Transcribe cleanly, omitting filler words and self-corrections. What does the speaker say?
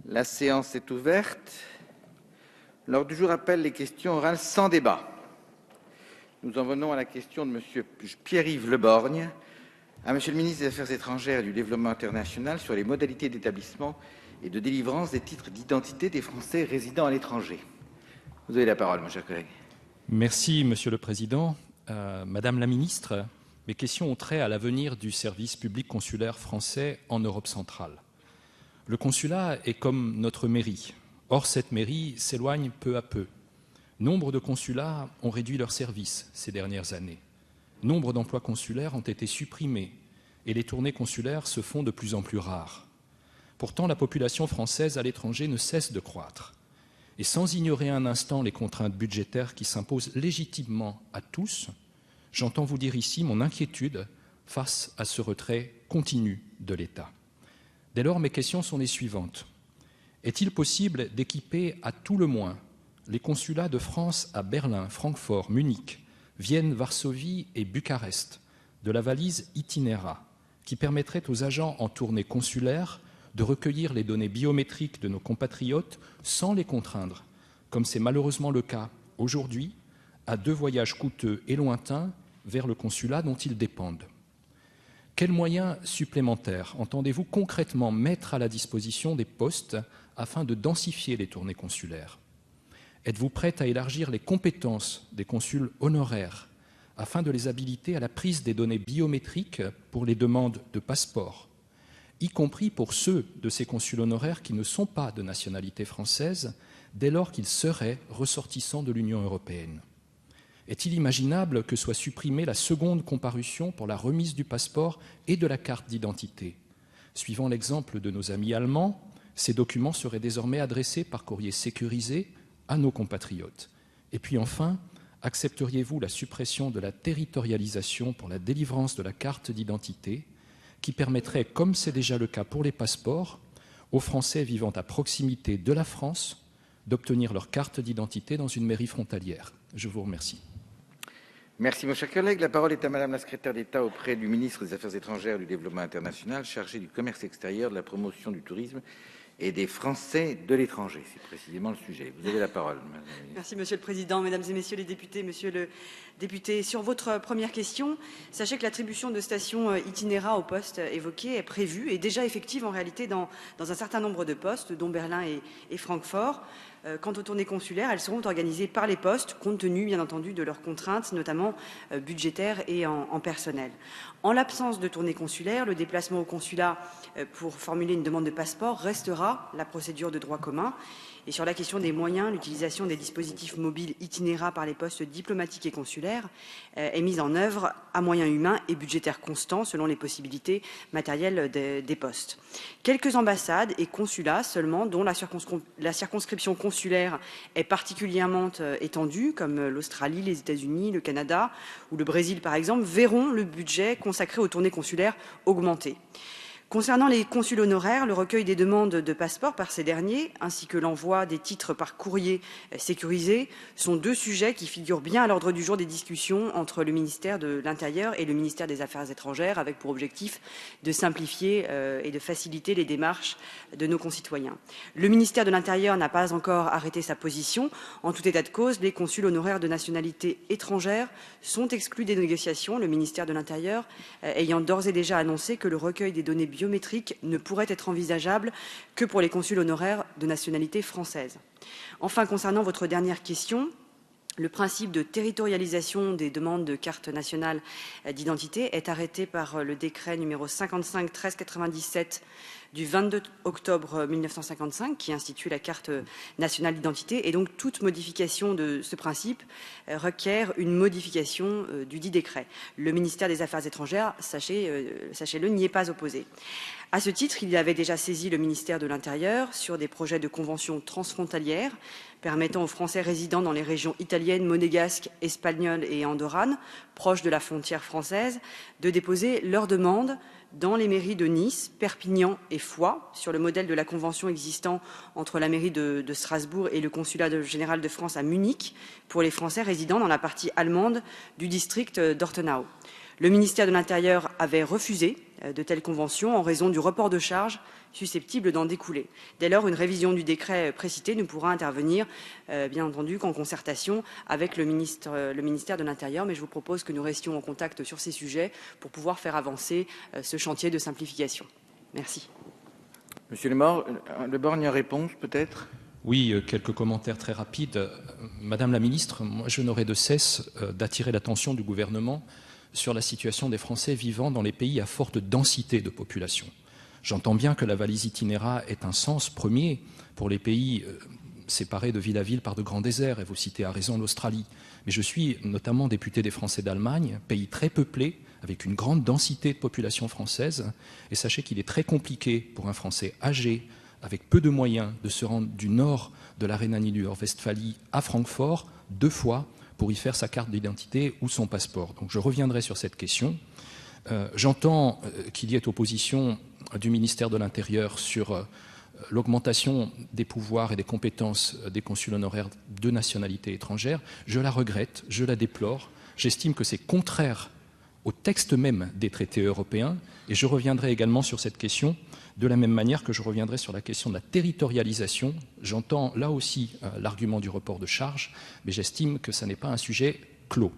La séance est ouverte. L'ordre du jour appelle les questions orales sans débat. Nous en venons à la question de M. Pierre-Yves Le Borgne à M. le ministre des Affaires étrangères et du Développement international sur les modalités d'établissement et de délivrance des titres d'identité des Français résidant à l'étranger. Vous avez la parole, mon cher collègue. Merci, Monsieur le Président. Madame la Ministre, mes questions ont trait à l'avenir du service public consulaire français en Europe centrale. Le consulat est comme notre mairie. Or, cette mairie s'éloigne peu à peu. Nombre de consulats ont réduit leurs services ces dernières années. Nombre d'emplois consulaires ont été supprimés et les tournées consulaires se font de plus en plus rares. Pourtant, la population française à l'étranger ne cesse de croître. Et sans ignorer un instant les contraintes budgétaires qui s'imposent légitimement à tous, j'entends vous dire ici mon inquiétude face à ce retrait continu de l'État. Dès lors, mes questions sont les suivantes. Est-il possible d'équiper à tout le moins les consulats de France à Berlin, Francfort, Munich, Vienne, Varsovie et Bucarest de la valise Itinéra qui permettrait aux agents en tournée consulaire de recueillir les données biométriques de nos compatriotes sans les contraindre, comme c'est malheureusement le cas aujourd'hui, à 2 voyages coûteux et lointains vers le consulat dont ils dépendent. Quels moyens supplémentaires entendez-vous concrètement mettre à la disposition des postes afin de densifier les tournées consulaires? Êtes-vous prête à élargir les compétences des consuls honoraires afin de les habiliter à la prise des données biométriques pour les demandes de passeport, y compris pour ceux de ces consuls honoraires qui ne sont pas de nationalité française, dès lors qu'ils seraient ressortissants de l'Union européenne? Est-il imaginable que soit supprimée la seconde comparution pour la remise du passeport et de la carte d'identité? Suivant l'exemple de nos amis allemands, ces documents seraient désormais adressés par courrier sécurisé à nos compatriotes. Et puis enfin, accepteriez-vous la suppression de la territorialisation pour la délivrance de la carte d'identité qui permettrait, comme c'est déjà le cas pour les passeports, aux Français vivant à proximité de la France d'obtenir leur carte d'identité dans une mairie frontalière? Je vous remercie. Merci, mon cher collègue. La parole est à Madame la secrétaire d'État auprès du ministre des Affaires étrangères et du Développement international, chargée du commerce extérieur, de la promotion du tourisme et des Français de l'étranger. C'est précisément le sujet. Vous avez la parole, Madame la ministre. Merci, Monsieur le Président, Mesdames et Messieurs les députés. Monsieur le député, sur votre première question, sachez que l'attribution de stations Itinéra aux postes évoqués est prévue et déjà effective en réalité dans un certain nombre de postes, dont Berlin et Francfort. Quant aux tournées consulaires, elles seront organisées par les postes, compte tenu, bien entendu, de leurs contraintes, notamment budgétaires et en personnel. En l'absence de tournées consulaires, le déplacement au consulat pour formuler une demande de passeport restera la procédure de droit commun. Et sur la question des moyens, l'utilisation des dispositifs mobiles Itinéra par les postes diplomatiques et consulaires est mise en œuvre à moyens humains et budgétaires constants selon les possibilités matérielles des postes. Quelques ambassades et consulats seulement, dont la circonscription consulaire est particulièrement étendue, comme l'Australie, les États-Unis, le Canada ou le Brésil par exemple, verront le budget consacré aux tournées consulaires augmenter. Concernant les consuls honoraires, le recueil des demandes de passeport par ces derniers, ainsi que l'envoi des titres par courrier sécurisé, sont 2 sujets qui figurent bien à l'ordre du jour des discussions entre le ministère de l'Intérieur et le ministère des Affaires étrangères, avec pour objectif de simplifier et de faciliter les démarches de nos concitoyens. Le ministère de l'Intérieur n'a pas encore arrêté sa position. En tout état de cause, les consuls honoraires de nationalité étrangère sont exclus des négociations, le ministère de l'Intérieur ayant d'ores et déjà annoncé que le recueil des données biométrique ne pourrait être envisageable que pour les consuls honoraires de nationalité française. Enfin, concernant votre dernière question, le principe de territorialisation des demandes de carte nationale d'identité est arrêté par le décret numéro 55-1397 du 22 octobre 1955 qui institue la carte nationale d'identité, et donc toute modification de ce principe requiert une modification du dit décret. Le ministère des Affaires étrangères, sachez-le, n'y est pas opposé. À ce titre, il avait déjà saisi le ministère de l'Intérieur sur des projets de conventions transfrontalières permettant aux Français résidant dans les régions italiennes, monégasques, espagnoles et andorranes, proches de la frontière française, de déposer leurs demandes dans les mairies de Nice, Perpignan et Foix, sur le modèle de la convention existant entre la mairie de Strasbourg et le consulat général de France à Munich, pour les Français résidant dans la partie allemande du district d'Ortenau. Le ministère de l'Intérieur avait refusé de telles conventions en raison du report de charges susceptible d'en découler. Dès lors, une révision du décret précité ne pourra intervenir, bien entendu, qu'en concertation avec le ministère de l'Intérieur. Mais je vous propose que nous restions en contact sur ces sujets pour pouvoir faire avancer ce chantier de simplification. Merci. Monsieur Le Borgne, une réponse peut-être? Oui, quelques commentaires très rapides. Madame la ministre, moi je n'aurai de cesse d'attirer l'attention du gouvernement sur la situation des Français vivant dans les pays à forte densité de population. J'entends bien que la valise itinéra est un sens premier pour les pays séparés de ville à ville par de grands déserts, et vous citez à raison l'Australie. Mais je suis notamment député des Français d'Allemagne, pays très peuplé, avec une grande densité de population française, et sachez qu'il est très compliqué pour un Français âgé, avec peu de moyens, de se rendre du nord de la Rhénanie-du-Nord-Westphalie à Francfort 2 fois pour y faire sa carte d'identité ou son passeport. Donc je reviendrai sur cette question. J'entends qu'il y ait opposition du ministère de l'Intérieur sur l'augmentation des pouvoirs et des compétences des consuls honoraires de nationalité étrangère. Je la regrette, je la déplore. J'estime que c'est contraire au texte même des traités européens, et je reviendrai également sur cette question de la même manière que je reviendrai sur la question de la territorialisation. J'entends là aussi l'argument du report de charges, mais j'estime que ce n'est pas un sujet clos.